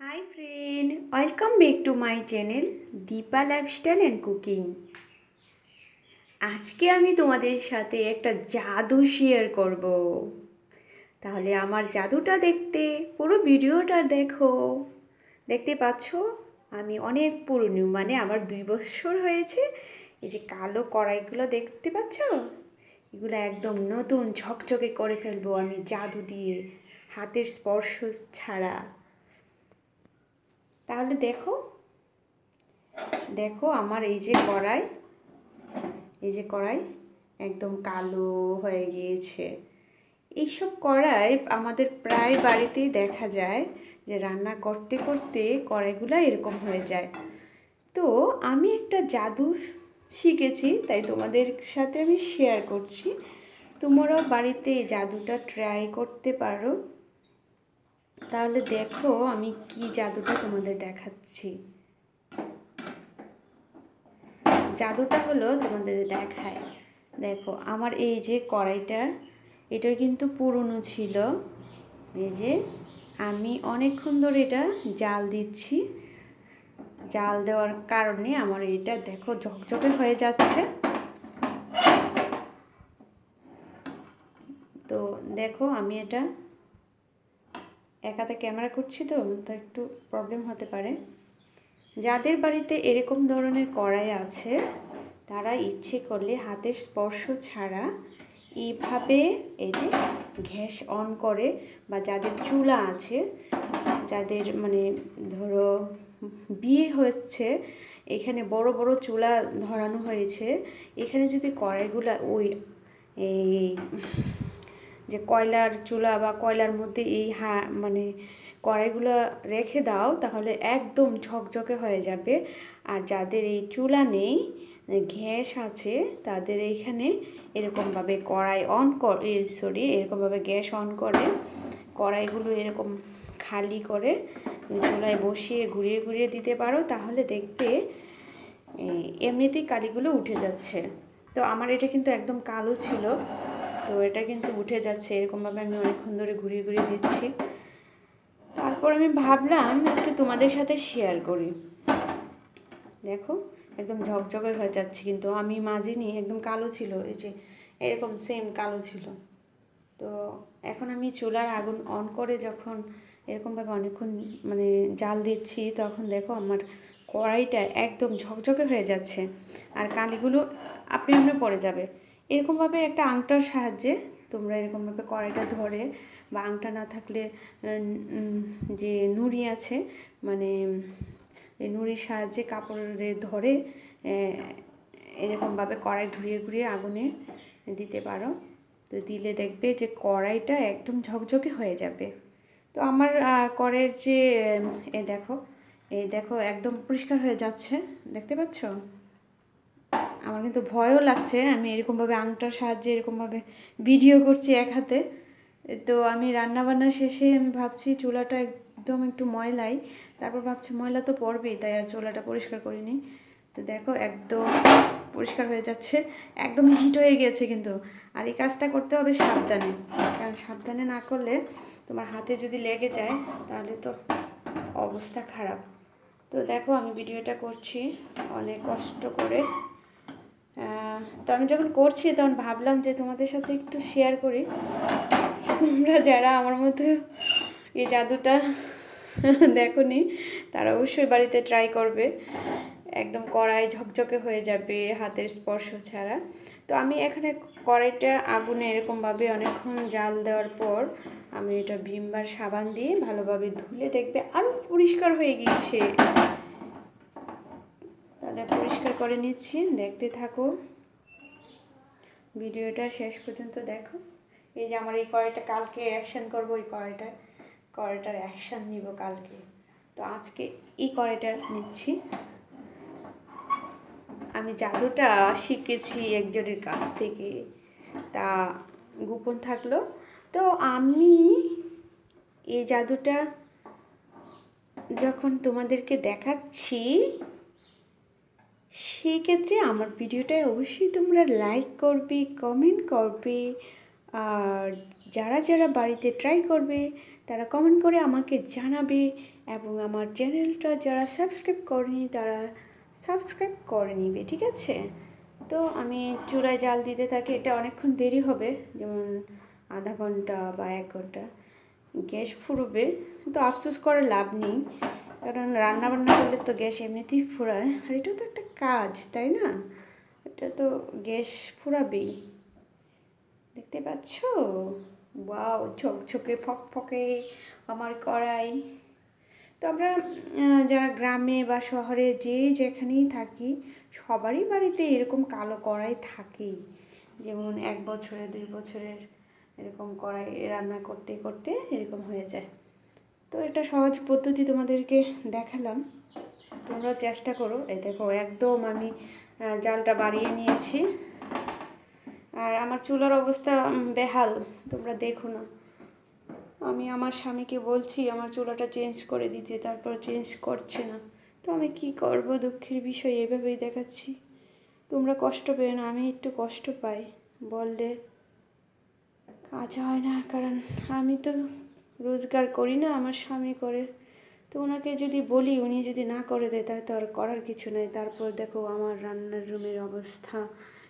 High friend, welcome back to my channel Deepa lifestyle and cooking. আজকে আমি তোমাদের সাথে একটা জাদু শেয়ার করব। তাহলে আমার জাদুটা দেখতে পুরো ভিডিওটা দেখো। দেখতে পাচ্ছ আমি অনেক পুরনো, মানে আমার 2 বছর হয়েছে। এই যে কালো কড়াইগুলো দেখতে পাচ্ছ, এগুলো একদম নতুন ঝকঝকে করে ফেলবো আমি জাদু দিয়ে, হাতের স্পর্শ ছাড়া। তাহলে দেখো দেখো আমার এই যে কড়াই একদম কালো হয়ে গিয়েছে। এইসব কড়াই আমাদের প্রায় বাড়িতেই দেখা যায়, যে রান্না করতে করতে কড়াইগুলো এরকম হয়ে যায়। তো আমি একটা জাদু শিখেছি, তাই তোমাদের সাথে আমি শেয়ার করছি। তোমরাও বাড়িতে এই জাদুটা ট্রাই করতে পারো। তাহলে দেখো আমি কি জাদুটা তোমাদের দেখাচ্ছি। জাদুটা হলো তোমাদের দেখায়। দেখো আমার এই যে কড়াইটা, এটা কিন্তু পুরনো ছিল। এই যে আমি অনেকক্ষণ ধরে এটা জাল দিচ্ছি। জাল দেওয়ার কারণে আমার এটা দেখো ঝকঝকে হয়ে যাচ্ছে। তো দেখো আমি এটা একাতে ক্যামেরা করছি, তো একটু প্রবলেম হতে পারে। যাদের বাড়িতে এরকম ধরনের কড়াই আছে, তারা ইচ্ছে করলে হাতের স্পর্শ ছাড়া এইভাবে এই যে গ্যাস অন করে, বা যাদের চুলা আছে, যাদের মানে ধরো বিয়ে হচ্ছে, এখানে বড় বড় চুলা ধরানো হয়েছে, এখানে যদি কড়াইগুলা ওই এই যে কয়লার চুলা বা কয়লার মধ্যে এই মানে কড়াইগুলো রেখে দাও, তাহলে একদম ঝকঝকে হয়ে যাবে। আর যাদের এই চুলা নেই, গ্যাস আছে, তাদের এইখানে এরকমভাবে কড়াই অন করে, এরকমভাবে গ্যাস অন করে কড়াইগুলো এরকম খালি করে চুলায় বসিয়ে ঘুরিয়ে ঘুরিয়ে দিতে পারো। তাহলে দেখবে এমনিতেই কালিগুলো উঠে যাচ্ছে। তো আমার এটা কিন্তু একদম কালো ছিল, তো এটা কিন্তু উঠে যাচ্ছে। এরকমভাবে আমি অনেকক্ষণ ধরে ঘুরিয়ে ঘুরিয়ে দিচ্ছি। তারপর আমি ভাবলাম একটু তোমাদের সাথে শেয়ার করি। দেখো একদম ঝকঝকে হয়ে যাচ্ছে, কিন্তু আমি মাজিনি, একদম কালো ছিল। এই যে এরকম সেম কালো ছিল। তো এখন আমি চুলার আগুন অন করে যখন এরকমভাবে অনেকক্ষণ মানে জাল দিচ্ছি, তখন দেখো আমার কড়াইটা একদম ঝকঝকে হয়ে যাচ্ছে, আর কালিগুলো আপনি পড়ে যাবে। এরকমভাবে একটা আংটার সাহায্যে তোমরা এরকমভাবে কড়াইটা ধরে, বা আংটা না থাকলে যে নুড়ি আছে, মানে এই নুড়ির সাহায্যে কাপড়ে ধরে এরকমভাবে কড়াই ঘুরিয়ে ঘুরিয়ে আগুনে দিতে পারো। তো দিলে দেখবে যে কড়াইটা একদম ঝকঝকে হয়ে যাবে। তো আমার কড়াইয়ের যে এই দেখো একদম পরিষ্কার হয়ে যাচ্ছে, দেখতে পাচ্ছ? আমার কিন্তু ভয়ও লাগছে, আমি এরকমভাবে আংটার সাহায্যে এরকমভাবে ভিডিও করছি এক হাতে। তো আমি রান্নাবান্না শেষে আমি ভাবছি চুলাটা একদম একটু ময়লাই, তারপর ভাবছি ময়লা তো পড়বেই, তাই আর চুলাটা পরিষ্কার করিনি। তো দেখো একদম পরিষ্কার হয়ে যাচ্ছে, একদম হিট হয়ে গেছে কিন্তু। আর এই কাজটা করতে হবে সাবধানে, কারণ সাবধানে না করলে তোমার হাতে যদি লেগে যায় তাহলে তো অবস্থা খারাপ। তো দেখো আমি ভিডিওটা করছি অনেক কষ্ট করে। তো আমি যখন করছি তখন ভাবলাম যে তোমাদের সাথে একটু শেয়ার করি। তোমরা যারা আমার মতো এই জাদুটা দেখোনি, তারা অবশ্যই বাড়িতে ট্রাই করবে। একদম কড়াই ঝকঝকে হয়ে যাবে হাতের স্পর্শ ছাড়া। তো আমি এখানে কড়াইটা আগুনে এরকমভাবে অনেকক্ষণ জাল দেওয়ার পর আমি এটা ভিমবার সাবান দিয়ে ভালোভাবে ধুলে দেখবে আরও পরিষ্কার হয়ে গিয়েছে। তাহলে পরিষ্কার করে নিচ্ছি, দেখতে থাকো ভিডিওটা শেষ পর্যন্ত দেখো। এই যে আমার এই কড়াইটা কালকে অ্যাকশন করবো, এই কড়াইটার অ্যাকশন নিব কালকে। তো আজকে এই কড়াইটা নিচ্ছি। আমি জাদুটা শিখেছি একজনের কাছ থেকে, তা গোপন থাকলো। তো আমি এই জাদুটা যখন তোমাদেরকে দেখাচ্ছি, সেই ক্ষেত্রে আমার ভিডিওটায় অবশ্যই তোমরা লাইক করবে, কমেন্ট করবে, আর যারা যারা বাড়িতে ট্রাই করবে তারা কমেন্ট করে আমাকে জানাবে। এবং আমার চ্যানেলটা যারা সাবস্ক্রাইব করেনি তারা সাবস্ক্রাইব করে নিবে, ঠিক আছে? তো আমি চুলায় জাল দিতে থাকি। এটা অনেকক্ষণ দেরি হবে, যেমন আধা ঘন্টা বা 1 ঘন্টা। গ্যাস ফুরবে, কিন্তু আফসোস করে লাভ নেই, কারণ রান্নাবান্না করলে তো গ্যাস এমনিতেই ফুরায়। আর এটাও তো একটা কাজ, তাই না? এটা তো গ্যাস ফুরাবেই। দেখতে পাচ্ছ? ওয়াও, ঝকঝকে ফকফকে আমার কড়াই। তো আমরা যারা গ্রামে বা শহরে যেখানেই থাকি, সবারই বাড়িতে এরকম কালো কড়াই থাকেই। যেমন 1 বছরে 2 বছরের এরকম কড়াই রান্না করতে করতে এরকম হয়ে যায়। তো এটা সহজ পদ্ধতি তোমাদেরকে দেখালাম, তোমরা চেষ্টা করো। এই দেখো, একদম আমি জালটা বাড়িয়ে নিয়েছি। আর আমার চুলার অবস্থা বেহাল, তোমরা দেখো না। আমি আমার স্বামীকে বলছি আমার চুলাটা চেঞ্জ করে দিতে, তারপর চেঞ্জ করছে না। তো আমি কি করব, দুঃখের বিষয়, এভাবেই দেখাচ্ছি। তোমরা কষ্ট পেও না, আমি একটু কষ্ট পাই, বললে কাজ হয় না, কারণ আমি তো রোজগার করি না, আমার স্বামী করে। তো ওনাকে যদি বলি, উনি যদি না করে দেয়, তাহলে তো আর করার কিছু নাই। তারপর দেখো আমার রান্নার রুমের অবস্থা,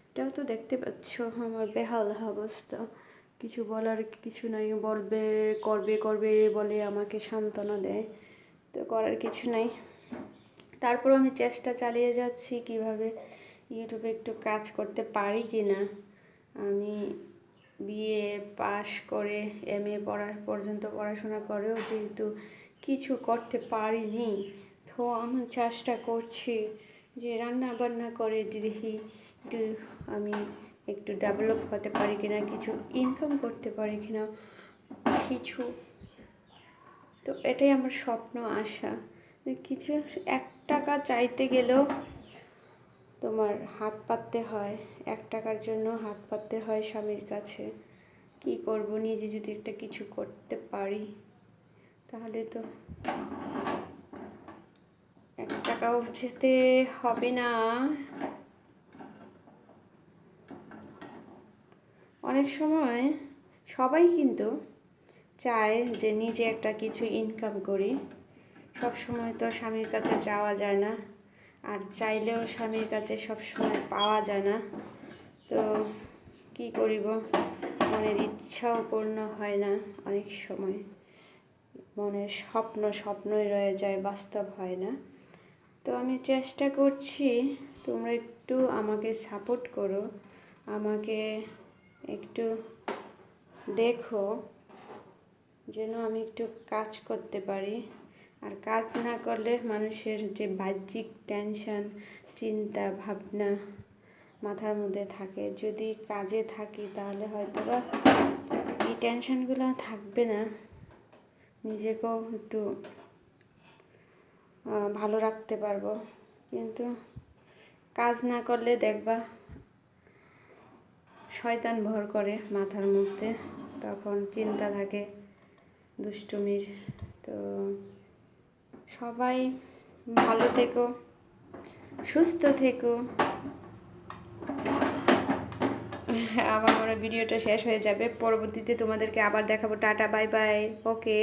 এটাও তো দেখতে পাচ্ছ, আমার বেহাল অবস্থা। কিছু বলার কিছু নাই, বলবে করবে করবে বলে আমাকে সান্ত্বনা দেয়, তো করার কিছু নাই। তারপর আমি চেষ্টা চালিয়ে যাচ্ছি কিভাবে ইউটিউবে একটু কাজ করতে পারি কি না। আমি বিএ পাশ করে এমএ পর্যন্ত পড়াশোনা করেও যেহেতু কিছু করতে পারিনি, তো আমি চেষ্টা করছি যে রান্না বান্না করে দেখি আমি একটু ডেভেলপ হতে পারি কিনা, কিছু ইনকাম করতে পারি কিনা কিছু। তো এটাই আমার স্বপ্ন, আশা। কিছু 1 টাকা চাইতে গেলেও তোমার হাত পাততে হয়, 1 টাকার জন্য হাত পাততে হয় স্বামীর কাছে। কি করব, নিজে যদি একটা কিছু করতে পারি, তাহলে তো 1 টাকাও যেতে হবে না। অনেক সময় সবাই কিন্তু চায় যে নিজে একটা কিছু ইনকাম করি। সব সময় তো স্বামীর কাছে যাওয়া যায় না, আর চাইলেও স্বামীর কাছে সব সময় পাওয়া যায় না। তো কি করিব, মনের ইচ্ছাও পূর্ণ হয় না অনেক সময়, মনের স্বপ্নই রয়ে যায়, বাস্তব হয় না। তো আমি চেষ্টা করছি, তোমরা একটু আমাকে সাপোর্ট করো, আমাকে একটু দেখো, যেন আমি একটু কাজ করতে পারি। আর কাজ না করলে মানুষের যে বাহ্যিক টেনশন, চিন্তা ভাবনা মাথার মধ্যে থাকে, যদি কাজে থাকি তাহলে হয়তো বা এই টেনশনগুলো থাকবে না। নিজেকেও একটু ভালো রাখতে পারবো। কিন্তু কাজ না করলে দেখবা শয়তান ভর করে মাথার মধ্যে, তখন চিন্তা থাকে দুষ্টুমির। তো সবাই ভালো থেকো, সুস্থ থেকো। আমার মনে ভিডিওটা শেষ হয়ে যাবে, পরবর্তীতে তোমাদেরকে আবার দেখাবো। টাটা, বাই বাই, ওকে।